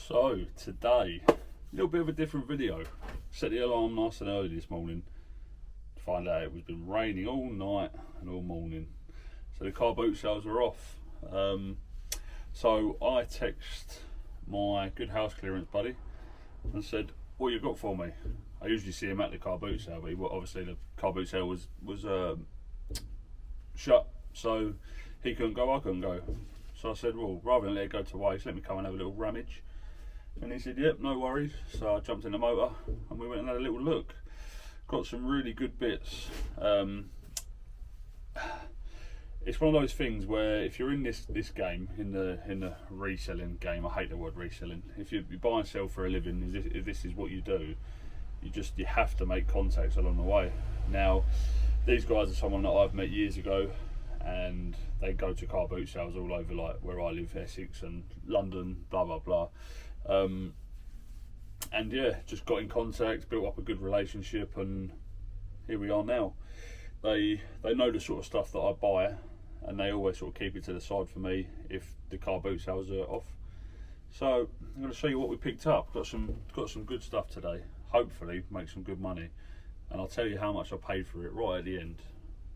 So today, a little bit of a different video. Set the alarm nice and early this morning to find out it was been raining all night and all morning. So the car boot sales were off. So I text my good house clearance buddy and said, "What you got for me?" I usually see him at the car boot sale, but obviously the car boot sale was shut, so he couldn't go, I couldn't go. So I said, well, rather than let it go to waste, let me come and have a little rummage. And he said, yep, no worries. So I jumped in the motor and we went and had a little look. Got some really good bits. It's one of those things where if you're in this game, in the reselling game, I hate the word reselling. If you buy and sell for a living, if this is what you do, you have to make contacts along the way. Now, these guys are someone that I've met years ago, and they go to car boot sales all over, like where I live, Essex and London, blah blah blah. And yeah, just got in contact, built up a good relationship, and here we are now. They know the sort of stuff that I buy, and they always sort of keep it to the side for me if the car boot sales are off. So I'm going to show you what we picked up. Got some good stuff today. Hopefully make some good money, and I'll tell you how much I paid for it right at the end.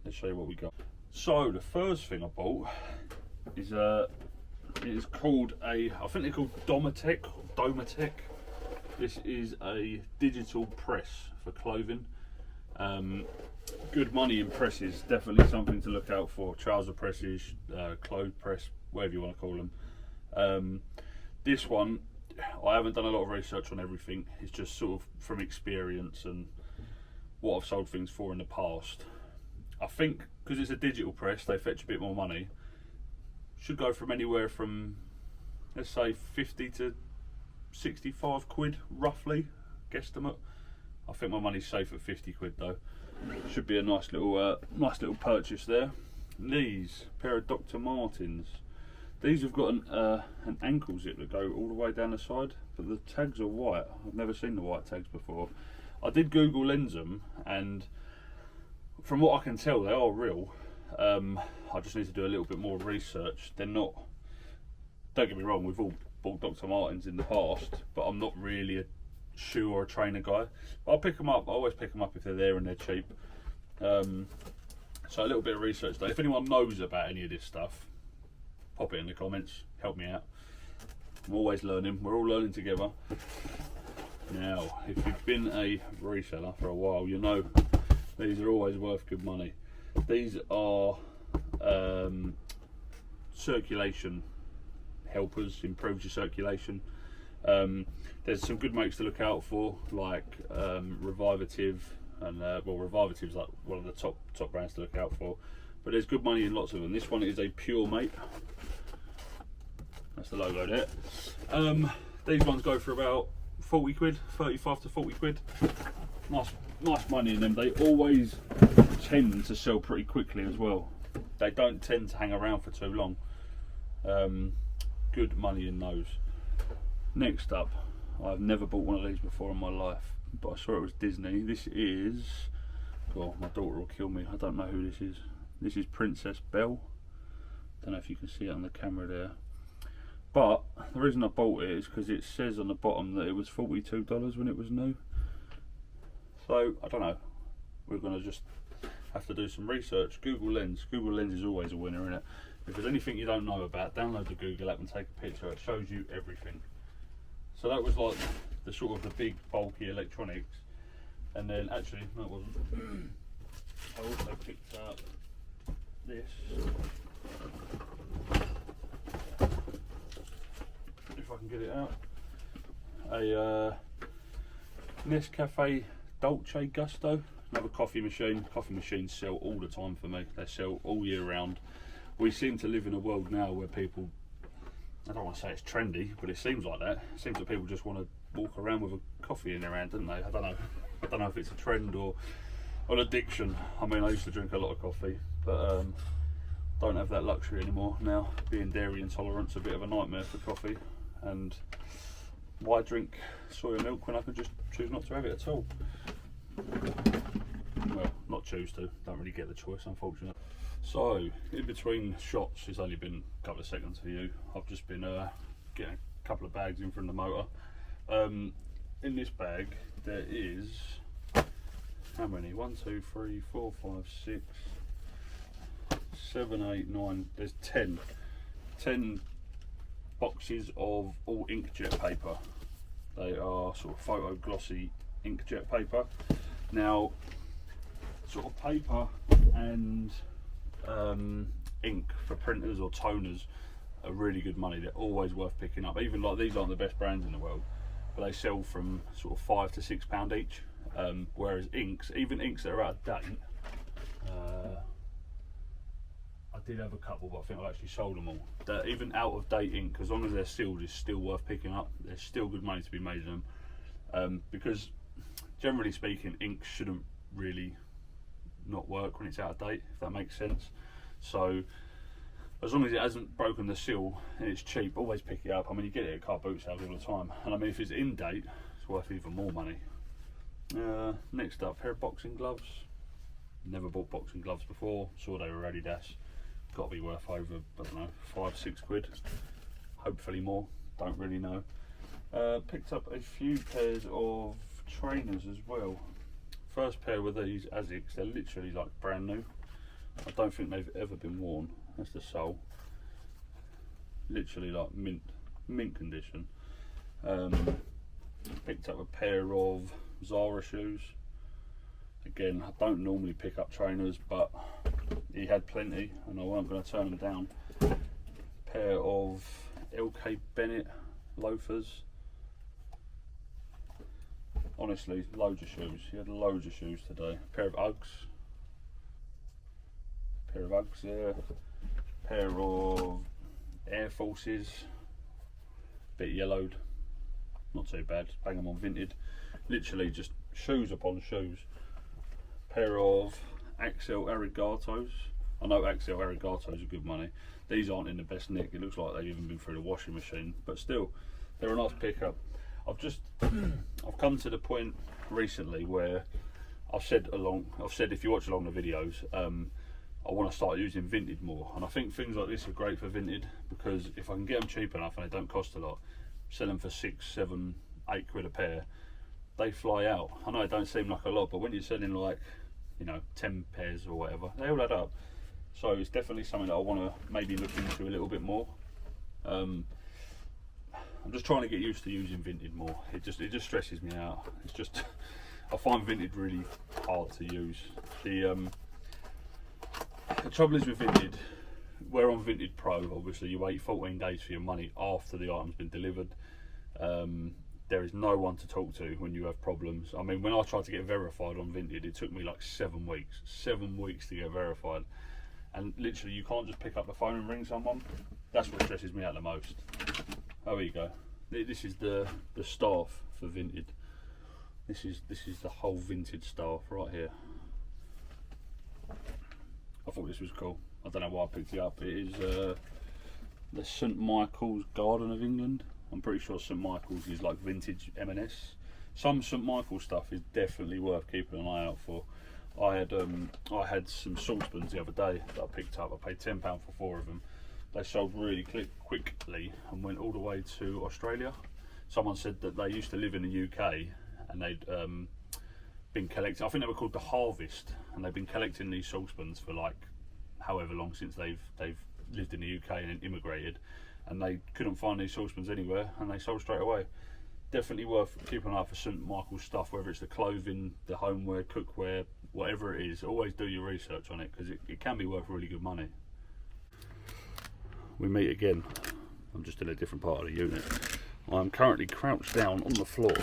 Let's show you what we got. So the first thing I bought is it is called I think they're called Domatec. This is a digital press for clothing. Good money in presses, definitely something to look out for. Trouser presses, clothes press, whatever you want to call them. This one, I haven't done a lot of research on everything. It's just sort of from experience and what I've sold things for in the past. I think because it's a digital press, they fetch a bit more money. Should go from anywhere from, let's say, 50 to 65 quid, roughly, guesstimate. I think my money's safe at 50 quid though. Should be a nice little purchase there. These pair of Dr. Martens. These have got an ankle zip that go all the way down the side, but the tags are white. I've never seen the white tags before. I did Google lens them, and from what I can tell, they are real. I just need to do a little bit more research. They're not, don't get me wrong, we've all bought Dr. Martens in the past, but I'm not really a shoe or a trainer guy. But I'll pick them up. I always pick them up if they're there and they're cheap. So a little bit of research though. If anyone knows about any of this stuff, pop it in the comments, help me out. I'm always learning, we're all learning together. Now, if you've been a reseller for a while, you know these are always worth good money. These are circulation helpers, improves your circulation. There's some good makes to look out for, like Revivative, and well, Revivative's like one of the top brands to look out for. But there's good money in lots of them. This one is a Pure Mate. That's the logo there. These ones go for about 40 quid, 35 to 40 quid. Nice money in them. They always tend to sell pretty quickly as well. They don't tend to hang around for too long. Good money in those. Next up, I've never bought one of these before in my life, but I saw it was Disney. This is, God, my daughter will kill me. I don't know who this is. This is Princess Belle. Don't know if you can see it on the camera there. But the reason I bought it is because it says on the bottom that it was $42 when it was new. So I don't know. We're gonna just have to do some research. Google Lens. Google Lens is always a winner, isn't it? If there's anything you don't know about, download the Google app and take a picture. It shows you everything. So that was like the sort of the big bulky electronics. And then actually, no it wasn't. I also picked up this. If I can get it out. A Nescafe Dolce Gusto. Another coffee machine. Coffee machines sell all the time for me. They sell all year round. We seem to live in a world now where people, I don't want to say it's trendy, but it seems like that. It seems that people just want to walk around with a coffee in their hand, don't they? I don't know if it's a trend or an addiction. I mean, I used to drink a lot of coffee, but don't have that luxury anymore now. Being dairy intolerant's a bit of a nightmare for coffee, and why drink soya milk when I can just choose not to have it at all? Well, not choose to, don't really get the choice, unfortunately. So, in between shots, it's only been a couple of seconds for you. I've just been getting couple of bags in from the motor. In this bag there is, how many? 1, 2, 3, 4, 5, 6, 7, 8, 9. There's 10 boxes of all inkjet paper. They are sort of photo glossy inkjet paper. Now, sort of paper and ink for printers or toners are really good money. They're always worth picking up. Even like these aren't the best brands in the world, but they sell from sort of £5 to £6 each. Whereas inks, even inks that are out of date, I did have a couple, but I think I've actually sold them all. Even out of date ink, as long as they're sealed, is still worth picking up. There's still good money to be made in them, because generally speaking, ink shouldn't really not work when it's out of date, if that makes sense. So as long as it hasn't broken the seal and it's cheap, always pick it up. I mean, you get it at car boot sales all the time, and I mean, if it's in date, it's worth even more money. Next up, pair of boxing gloves. Never bought boxing gloves before, saw they were Adidas. Got to be worth over, I don't know, 5, 6 quid, hopefully more, don't really know. Picked up a few pairs of trainers as well. First pair were these Asics. They're literally like brand new. I don't think they've ever been worn. That's the sole, literally like mint condition. Picked up a pair of Zara shoes. Again, I don't normally pick up trainers, but he had plenty and I weren't going to turn them down. Pair of LK Bennett loafers. Honestly, loads of shoes. He had loads of shoes today. Pair of Uggs. There. Pair of Air Forces. Bit yellowed. Not too bad. Bang them on Vinted. Literally just shoes upon shoes. Pair of Axel Arigatos. I know Axel Arigatos are good money. These aren't in the best nick. It looks like they've even been through the washing machine, but still, they're a nice pickup. I've come to the point recently where I've said if you watch along the videos, I want to start using Vinted more, and I think things like this are great for Vinted because if I can get them cheap enough and they don't cost a lot, sell them for 6, 7, 8 quid a pair, they fly out. I know it don't seem like a lot, but when you're selling like, you know, 10 pairs or whatever, they all add up. So it's definitely something that I want to maybe look into a little bit more. I'm just trying to get used to using Vinted more. It just stresses me out. It's just I find Vinted really hard to use. The trouble is with Vinted, we're on Vinted Pro. Obviously, you wait 14 days for your money after the item's been delivered. There is no one to talk to when you have problems. I mean, when I tried to get verified on Vinted, it took me like 7 weeks. 7 weeks to get verified. And literally, you can't just pick up the phone and ring someone. That's what stresses me out the most. Oh, here you go. This is the staff for Vinted. This is the whole Vinted staff right here. I thought this was cool. I don't know why I picked it up. It is the St Michael's Garden of England. I'm pretty sure St Michael's is like vintage M&S. Some St Michael's stuff is definitely worth keeping an eye out for. I had some saucepans the other day that I picked up. I paid £10 for 4 of them. They sold really quickly and went all the way to Australia. Someone said that they used to live in the UK and they'd been collecting, I think they were called the Harvest, and they've been collecting these saucepans for like however long since they've lived in the UK and then immigrated, and they couldn't find these saucepans anywhere and they sold straight away. Definitely worth keeping an eye for St Michael's stuff, whether it's the clothing, the homeware, cookware, whatever it is. Always do your research on it because it can be worth really good money. We meet again. I'm just in a different part of the unit. I'm currently crouched down on the floor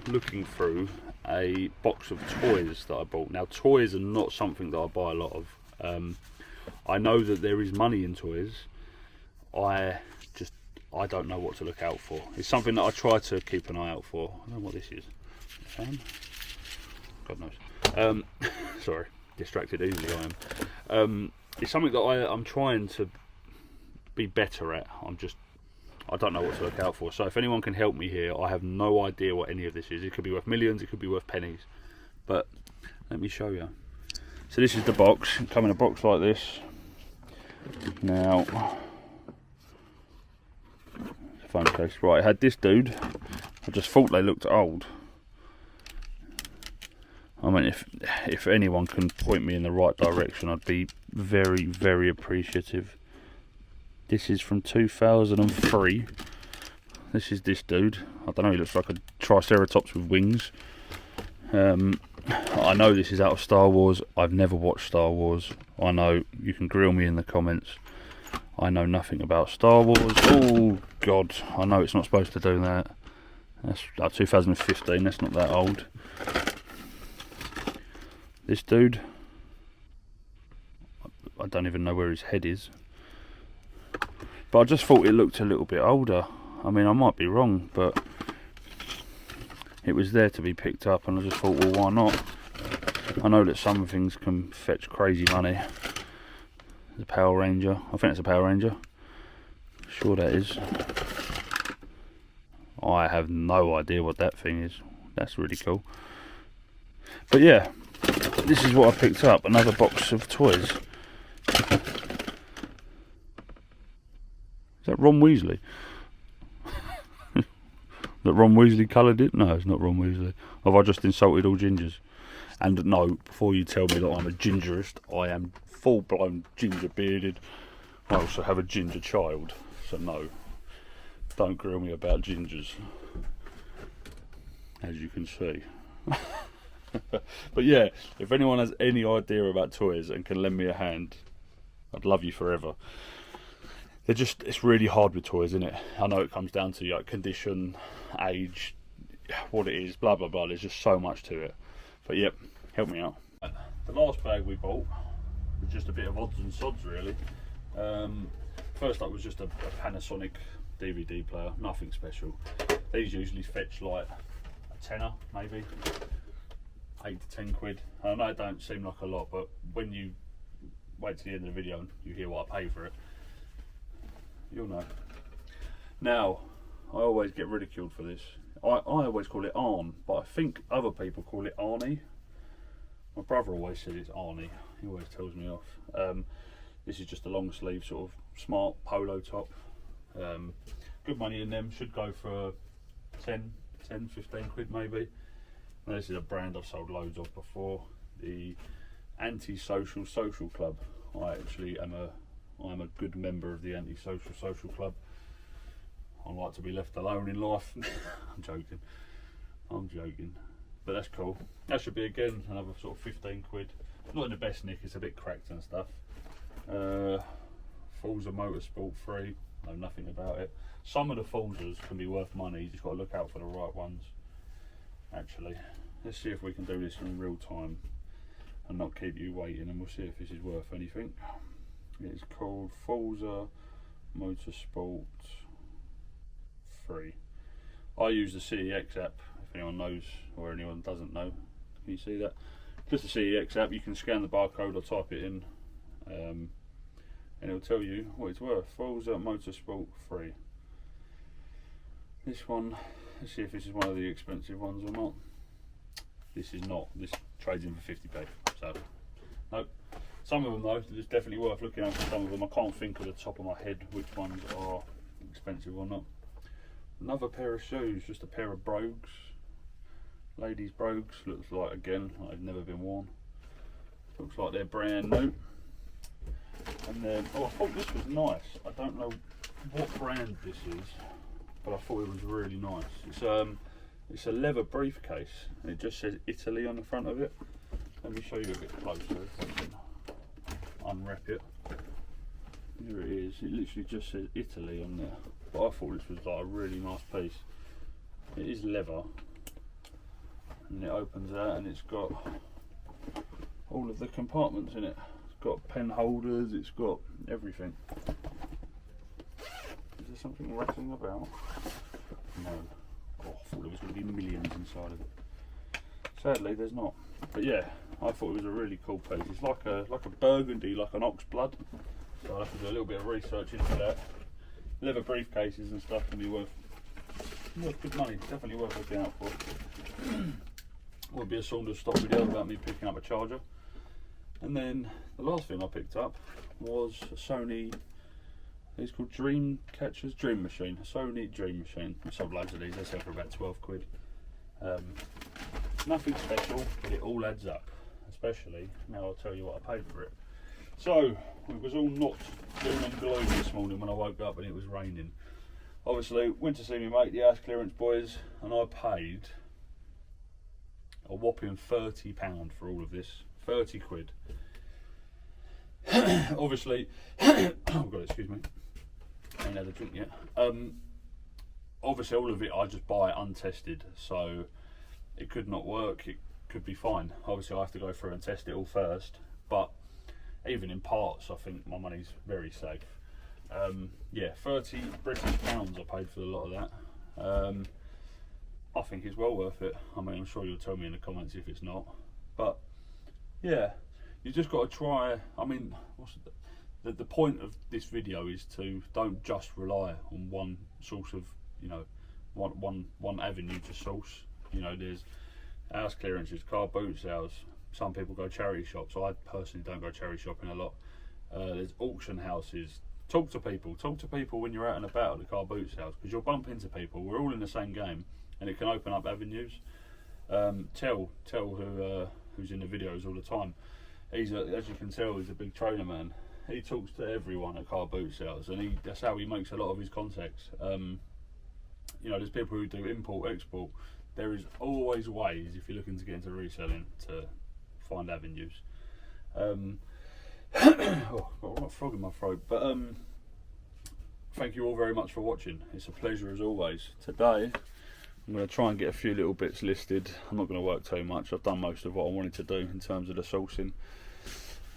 looking through a box of toys that I bought. Now, toys are not something that I buy a lot of. I know that there is money in toys. I don't know what to look out for. It's something that I try to keep an eye out for. I don't know what this is. A fan? God knows. Sorry, distracted easily I am. It's something that I'm trying to be better at. I don't know what to look out for. So if anyone can help me here, I have no idea what any of this is. It could be worth millions, it could be worth pennies. But let me show you. So this is the box. It comes in a box like this. Now, phone case. Right, I had this dude. I just thought they looked old. I mean, if anyone can point me in the right direction, I'd be very, very appreciative. This is from 2003. This is this dude. I don't know, he looks like a triceratops with wings. I know this is out of Star Wars. I've never watched Star Wars. I know, you can grill me in the comments. I know nothing about Star Wars. Oh God, I know it's not supposed to do that. That's like 2015, that's not that old. This dude, I don't even know where his head is. But I just thought it looked a little bit older. I mean, I might be wrong, but it was there to be picked up, and I just thought, well, why not? I know that some things can fetch crazy money. The Power Ranger, I think it's a Power Ranger. Sure that is. I have no idea what that thing is. That's really cool. But yeah, this is what I picked up, another box of toys. Is that Ron Weasley? That Ron Weasley coloured it? No, it's not Ron Weasley. Have I just insulted all gingers? And no, before you tell me that I'm a gingerist, I am full-blown ginger bearded. I also have a ginger child, so no, don't grill me about gingers, as you can see. But yeah, if anyone has any idea about toys and can lend me a hand, I'd love you forever. It's really hard with toys, isn't it? I know it comes down to like condition, age, what it is, blah blah blah. There's just so much to it. But yep, help me out. The last bag we bought was just a bit of odds and sods, really. First up was just a Panasonic DVD player, nothing special. These usually fetch like a tenner, maybe 8 to 10 quid. I know it don't seem like a lot, but when you wait to the end of the video and you hear what I pay for it, you'll know. Now, I always get ridiculed for this. I always call it Arn, but I think other people call it Arnie. My brother always says it's Arnie. He always tells me off. This is just a long sleeve sort of smart polo top. Good money in them. Should go for 10, 15 quid maybe. Now, this is a brand I've sold loads of before. The Anti-Social Social Club. I'm a good member of the Anti-Social Social Club. I like to be left alone in life. I'm joking. But that's cool. That should be again another sort of 15 quid. Not in the best nick, it's a bit cracked and stuff. Forza Motorsport 3, know nothing about it. Some of the Forzas can be worth money, you just got to look out for the right ones. Actually, let's see if we can do this in real time and not keep you waiting, and we'll see if this is worth anything. It's called Forza Motorsport 3. I use the CEX app, if anyone knows or anyone doesn't know. Can you see that? Just the CEX app, you can scan the barcode or type it in, and it'll tell you what it's worth. Forza Motorsport 3. This one, let's see if this is one of the expensive ones or not. This is not. This trades in for 50p. So, nope. Some of them though, it's definitely worth looking at for some of them. I can't think of the top of my head which ones are expensive or not. Another pair of shoes, just a pair of brogues. Ladies' brogues, looks like, again, they've never been worn. Looks like they're brand new. And then, oh, I thought this was nice. I don't know what brand this is, but I thought it was really nice. It's a leather briefcase, and it just says Italy on the front of it. Let me show you a bit closer if I can unwrap it. Here it is. It literally just says Italy on there. But I thought this was like a really nice piece. It is leather, and it opens out, and it's got all of the compartments in it. It's got pen holders. It's got everything. Is there something rattling about? No. Oh, I thought there was going to be millions inside of it. Sadly, there's not. But yeah, I thought it was a really cool piece. It's like a burgundy, like an ox blood. So I'll have to do a little bit of research into that. Leather briefcases and stuff can be worth good money. Definitely worth looking out for. Would be a Saunders stop video about me picking up a charger. And then the last thing I picked up was a Sony It's called Dream Catcher's Dream Machine. Sony Dream Machine. I sold loads of these. They sell for about 12 quid. Nothing special, but it all adds up. Especially now I'll tell you what I paid for it. So it was all not doom and gloom this morning when I woke up and it was raining. Obviously went to see me mate, the house clearance boys, and I paid a whopping £30 for all of this. 30 quid. Obviously, oh god, excuse me. I ain't had a drink yet. Obviously all of it I just buy untested, so it could not work, it could be fine. Obviously I have to go through and test it all first, but even in parts I think my money's very safe. Yeah, 30 British pounds I paid for a lot of that. I think it's well worth it. I mean, I'm sure you'll tell me in the comments if it's not, but yeah, you just got to try. I mean, the point of this video is to don't just rely on one source of, you know, one avenue to source. You know, there's house clearances, car boot sales. Some people go charity shops. I personally don't go charity shopping a lot. There's auction houses. Talk to people when you're out and about at the car boot sales, because you'll bump into people. We're all in the same game, and it can open up avenues. Tell who's in the videos all the time. As you can tell, he's a big trainer man. He talks to everyone at car boot sales, and that's how he makes a lot of his contacts. You know, there's people who do import, export. There is always ways, if you're looking to get into reselling, to find avenues. Oh, I've got a frog in my throat, but thank you all very much for watching. It's a pleasure as always. Today I'm going to try and get a few little bits listed. I'm not going to work too much. I've done most of what I wanted to do in terms of the sourcing.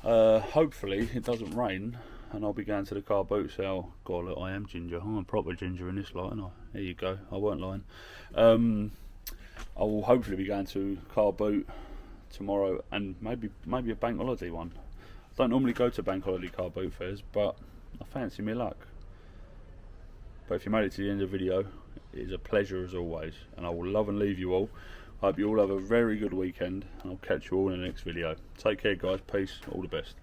Hopefully it doesn't rain and I'll be going to the car boot sale. God, look, I am ginger. I'm a proper ginger in this light, aren't I? There you go, I weren't lying. I will hopefully be going to car boot tomorrow, and maybe a bank holiday one. I don't normally go to bank holiday car boot fairs, but I fancy me luck. But if you made it to the end of the video, it is a pleasure as always, and I will love and leave you all. I hope you all have a very good weekend, and I'll catch you all in the next video. Take care guys, peace, all the best.